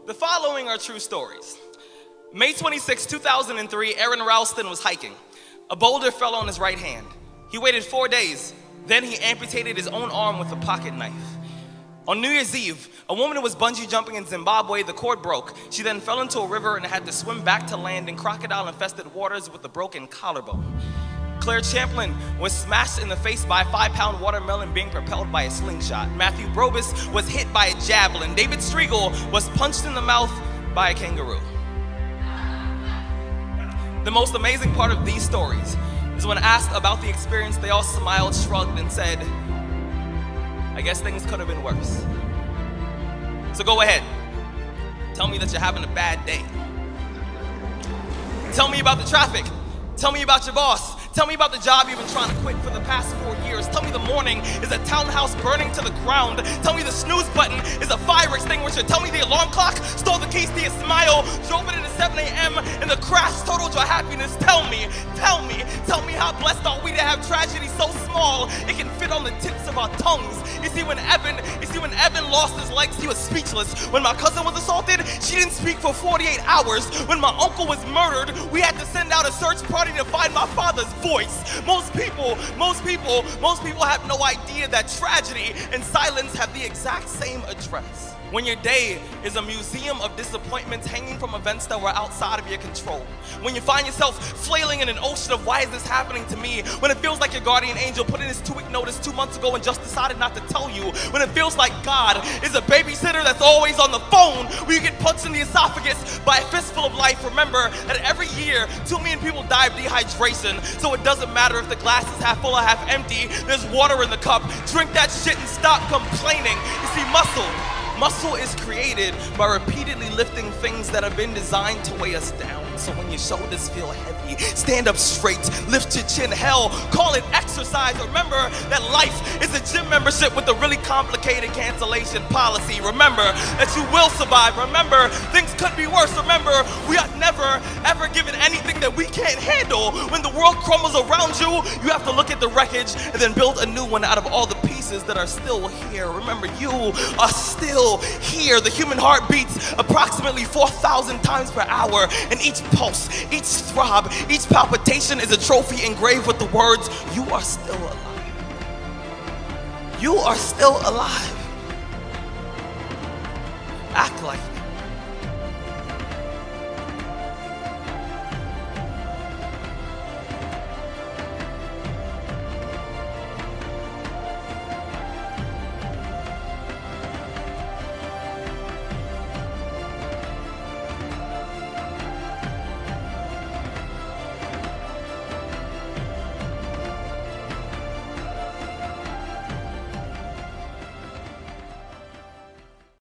The following are true stories. May 26, 2003, Aaron Ralston was hiking. A boulder fell on his right hand. He waited 4 days. Then he amputated his own arm with a pocket knife. On New Year's Eve, a woman who was bungee jumping in Zimbabwe, the cord broke. She then fell into a river and had to swim back to land in crocodile-infested waters with a broken collarbone. Claire Champlin was smashed in the face by a 5-pound watermelon being propelled by a slingshot. Matthew Brobus was hit by a javelin. David Striegel was punched in the mouth by a kangaroo. The most amazing part of these stories is when asked about the experience, they all smiled, shrugged, and said, I guess things could have been worse. So go ahead. Tell me that you're having a bad day. Tell me about the traffic. Tell me about your boss. Tell me about the job you've been trying to quit for the past 4 years. Tell me the morning is a townhouse burning to the ground. Tell me the snooze button is a fire extinguisher. Tell me the alarm clock stole the keys to your smile, drove it into 7 a.m. and the crash totaled your happiness. Tell me how blessed are we to have tragedy so small it can fit on the tips of our tongues. You see, when Evan lost his legs, he was speechless. When my cousin was assaulted, she didn't speak for 48 hours. When my uncle was murdered, we had to send out a search party to find my father's voice. Most people have no idea that tragedy and silence have the exact same address. When your day is a museum of disappointments hanging from events that were outside of your control. When you find yourself flailing in an ocean of why is this happening to me? When it feels like your guardian angel put in his 2-week notice 2 months ago and just decided not to tell you. When it feels like God is a babysitter that's always on the phone. When you get punched in the esophagus by a fistful of life, remember that every year 2 million people die of dehydration. So it doesn't matter if the glass is half full or half empty. There's water in the cup. Drink that shit and stop complaining. You see, Muscle is created by repeatedly lifting things that have been designed to weigh us down. So when your shoulders feel heavy, stand up straight, lift your chin. Hell, call it exercise. Remember that life is a gym membership with a really complicated cancellation policy. Remember that you will survive. Remember, things could be worse. Remember, we are never, ever given anything that we can't handle. When the world crumbles around you, you have to look at the wreckage and then build a new one out of all the pieces that are still here. Remember, you are still here. The human heart beats approximately 4,000 times per hour, and each pulse, each throb, each palpitation is a trophy engraved with the words, you are still alive. You are still alive. Act like